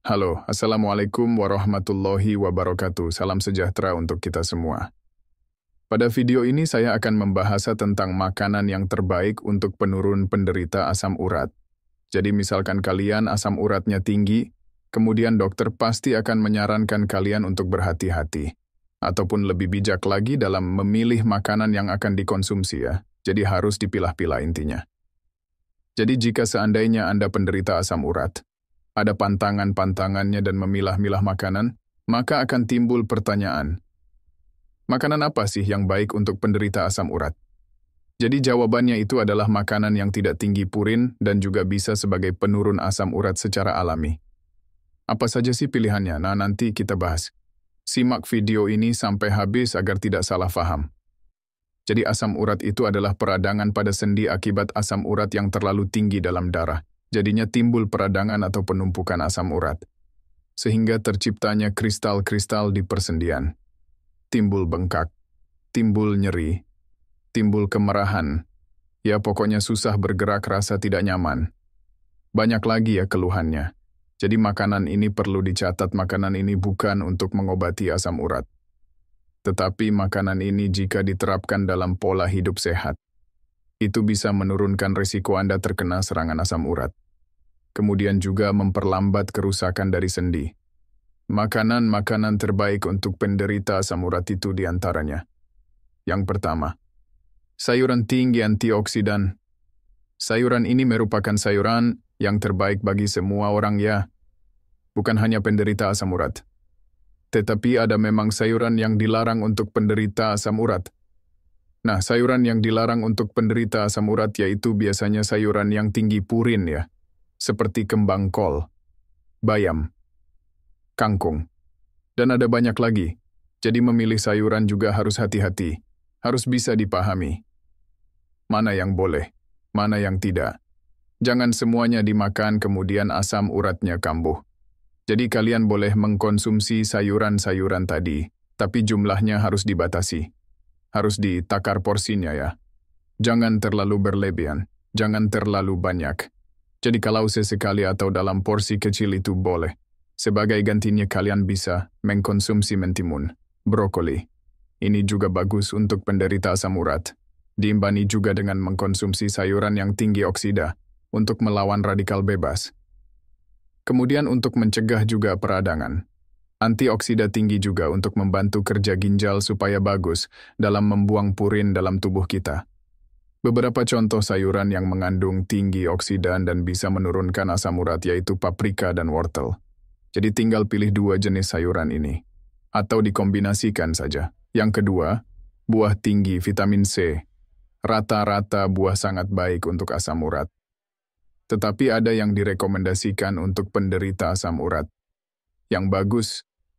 Halo, Assalamualaikum warahmatullahi wabarakatuh. Salam sejahtera untuk kita semua. Pada video ini saya akan membahas tentang makanan yang terbaik untuk penurun penderita asam urat. Jadi misalkan kalian asam uratnya tinggi, kemudian dokter pasti akan menyarankan kalian untuk berhati-hati. Ataupun lebih bijak lagi dalam memilih makanan yang akan dikonsumsi ya. Jadi harus dipilah-pilah intinya. Jadi jika seandainya Anda penderita asam urat, ada pantangan-pantangannya dan memilah-milah makanan, maka akan timbul pertanyaan, makanan apa sih yang baik untuk penderita asam urat? Jadi jawabannya itu adalah makanan yang tidak tinggi purin dan juga bisa sebagai penurun asam urat secara alami. Apa saja sih pilihannya? Nah, nanti kita bahas. Simak video ini sampai habis agar tidak salah paham. Jadi asam urat itu adalah peradangan pada sendi akibat asam urat yang terlalu tinggi dalam darah. Jadinya timbul peradangan atau penumpukan asam urat. Sehingga terciptanya kristal-kristal di persendian. Timbul bengkak, timbul nyeri, timbul kemerahan. Ya pokoknya susah bergerak, rasa tidak nyaman. Banyak lagi ya keluhannya. Jadi makanan ini perlu dicatat, makanan ini bukan untuk mengobati asam urat. Tetapi makanan ini jika diterapkan dalam pola hidup sehat, itu bisa menurunkan risiko Anda terkena serangan asam urat. Kemudian juga memperlambat kerusakan dari sendi. Makanan-makanan terbaik untuk penderita asam urat itu diantaranya. Yang pertama, sayuran tinggi antioksidan. Sayuran ini merupakan sayuran yang terbaik bagi semua orang ya. Bukan hanya penderita asam urat. Tetapi ada memang sayuran yang dilarang untuk penderita asam urat. Nah, sayuran yang dilarang untuk penderita asam urat yaitu biasanya sayuran yang tinggi purin ya. Seperti kembang kol, bayam, kangkung, dan ada banyak lagi. Jadi memilih sayuran juga harus hati-hati, harus bisa dipahami. Mana yang boleh, mana yang tidak. Jangan semuanya dimakan kemudian asam uratnya kambuh. Jadi kalian boleh mengkonsumsi sayuran-sayuran tadi, tapi jumlahnya harus dibatasi. Harus ditakar porsinya ya. Jangan terlalu berlebihan, jangan terlalu banyak. Jadi kalau sesekali atau dalam porsi kecil itu boleh. Sebagai gantinya kalian bisa mengkonsumsi mentimun, brokoli. Ini juga bagus untuk penderita asam urat. Diimbangi juga dengan mengkonsumsi sayuran yang tinggi oksida untuk melawan radikal bebas. Kemudian untuk mencegah juga peradangan. Antioksida tinggi juga untuk membantu kerja ginjal supaya bagus dalam membuang purin dalam tubuh kita. Beberapa contoh sayuran yang mengandung tinggi oksidan dan bisa menurunkan asam urat yaitu paprika dan wortel. Jadi tinggal pilih dua jenis sayuran ini. Atau dikombinasikan saja. Yang kedua, buah tinggi vitamin C. Rata-rata buah sangat baik untuk asam urat. Tetapi ada yang direkomendasikan untuk penderita asam urat. Yang bagus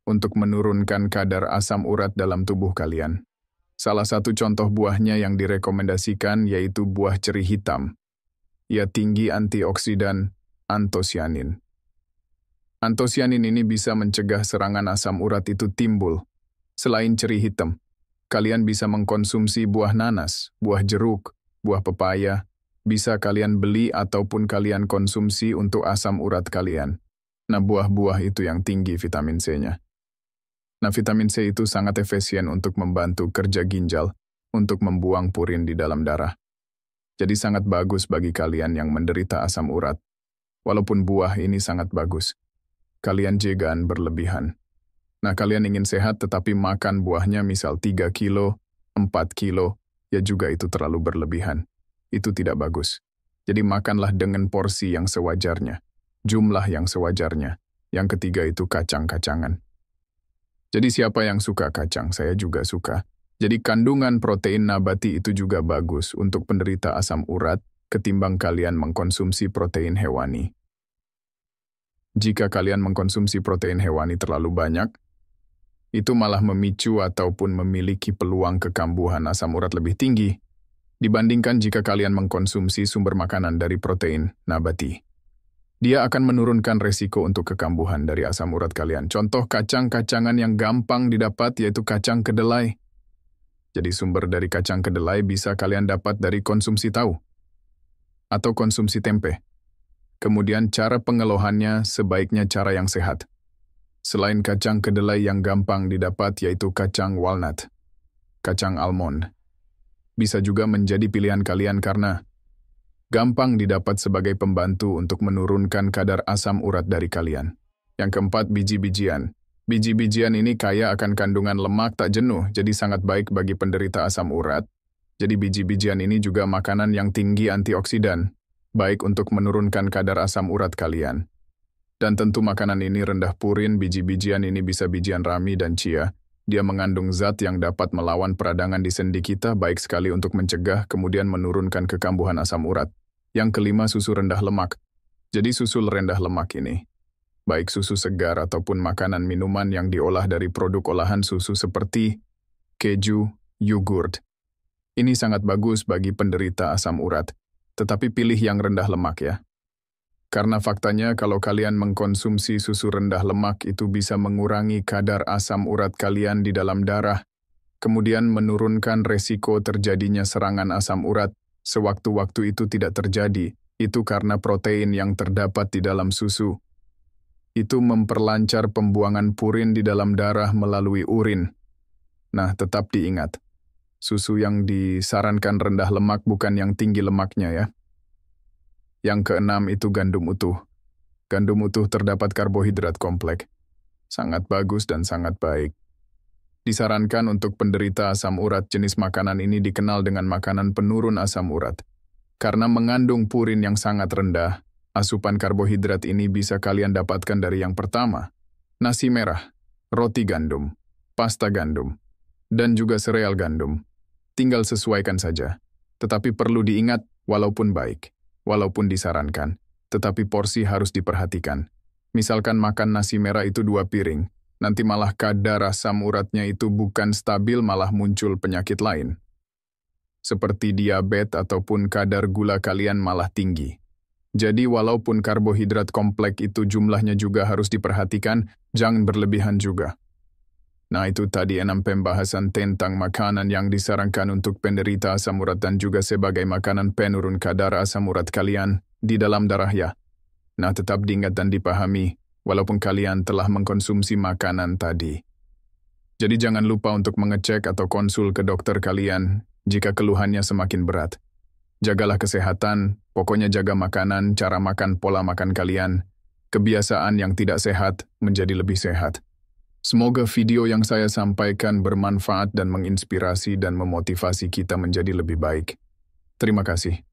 untuk menurunkan kadar asam urat dalam tubuh kalian. Salah satu contoh buahnya yang direkomendasikan yaitu buah ceri hitam. Ia tinggi antioksidan antosianin. Antosianin ini bisa mencegah serangan asam urat itu timbul. Selain ceri hitam, kalian bisa mengkonsumsi buah nanas, buah jeruk, buah pepaya. Bisa kalian beli ataupun kalian konsumsi untuk asam urat kalian. Nah, buah-buah itu yang tinggi vitamin C-nya. Nah, vitamin C itu sangat efisien untuk membantu kerja ginjal, untuk membuang purin di dalam darah. Jadi sangat bagus bagi kalian yang menderita asam urat. Walaupun buah ini sangat bagus. Kalian jangan berlebihan. Nah, kalian ingin sehat tetapi makan buahnya misal 3 kilo, 4 kilo, ya juga itu terlalu berlebihan. Itu tidak bagus. Jadi makanlah dengan porsi yang sewajarnya, jumlah yang sewajarnya. Yang ketiga itu kacang-kacangan. Jadi siapa yang suka kacang? Saya juga suka. Jadi kandungan protein nabati itu juga bagus untuk penderita asam urat ketimbang kalian mengkonsumsi protein hewani. Jika kalian mengkonsumsi protein hewani terlalu banyak, itu malah memicu ataupun memiliki peluang kekambuhan asam urat lebih tinggi dibandingkan jika kalian mengkonsumsi sumber makanan dari protein nabati. Dia akan menurunkan resiko untuk kekambuhan dari asam urat kalian. Contoh kacang-kacangan yang gampang didapat yaitu kacang kedelai. Jadi sumber dari kacang kedelai bisa kalian dapat dari konsumsi tahu atau konsumsi tempe. Kemudian cara pengelolannya sebaiknya cara yang sehat. Selain kacang kedelai yang gampang didapat yaitu kacang walnut, kacang almond. Bisa juga menjadi pilihan kalian karena gampang didapat sebagai pembantu untuk menurunkan kadar asam urat dari kalian. Yang keempat, biji-bijian. Biji-bijian ini kaya akan kandungan lemak tak jenuh, jadi sangat baik bagi penderita asam urat. Jadi biji-bijian ini juga makanan yang tinggi antioksidan, baik untuk menurunkan kadar asam urat kalian. Dan tentu makanan ini rendah purin, biji-bijian ini bisa bijian rami dan chia. Dia mengandung zat yang dapat melawan peradangan di sendi kita, baik sekali untuk mencegah kemudian menurunkan kekambuhan asam urat. Yang kelima, susu rendah lemak. Jadi susu rendah lemak ini, baik susu segar ataupun makanan minuman yang diolah dari produk olahan susu seperti keju, yogurt. Ini sangat bagus bagi penderita asam urat, tetapi pilih yang rendah lemak ya. Karena faktanya kalau kalian mengkonsumsi susu rendah lemak itu bisa mengurangi kadar asam urat kalian di dalam darah, kemudian menurunkan resiko terjadinya serangan asam urat sewaktu-waktu itu tidak terjadi, itu karena protein yang terdapat di dalam susu. Itu memperlancar pembuangan purin di dalam darah melalui urin. Nah, tetap diingat, susu yang disarankan rendah lemak bukan yang tinggi lemaknya ya. Yang keenam itu gandum utuh. Gandum utuh terdapat karbohidrat kompleks. Sangat bagus dan sangat baik. Disarankan untuk penderita asam urat, jenis makanan ini dikenal dengan makanan penurun asam urat. Karena mengandung purin yang sangat rendah, asupan karbohidrat ini bisa kalian dapatkan dari yang pertama, nasi merah, roti gandum, pasta gandum, dan juga sereal gandum. Tinggal sesuaikan saja. Tetapi perlu diingat, walaupun baik, walaupun disarankan, tetapi porsi harus diperhatikan. Misalkan makan nasi merah itu 2 piring, nanti malah kadar asam uratnya itu bukan stabil, malah muncul penyakit lain. Seperti diabetes ataupun kadar gula kalian malah tinggi. Jadi walaupun karbohidrat kompleks itu jumlahnya juga harus diperhatikan, jangan berlebihan juga. Nah itu tadi 6 pembahasan tentang makanan yang disarankan untuk penderita asam urat dan juga sebagai makanan penurun kadar asam urat kalian di dalam darah ya. Nah tetap diingat dan dipahami walaupun kalian telah mengkonsumsi makanan tadi. Jadi jangan lupa untuk mengecek atau konsul ke dokter kalian jika keluhannya semakin berat. Jagalah kesehatan, pokoknya jaga makanan, cara makan, pola makan kalian. Kebiasaan yang tidak sehat menjadi lebih sehat. Semoga video yang saya sampaikan bermanfaat dan menginspirasi dan memotivasi kita menjadi lebih baik. Terima kasih.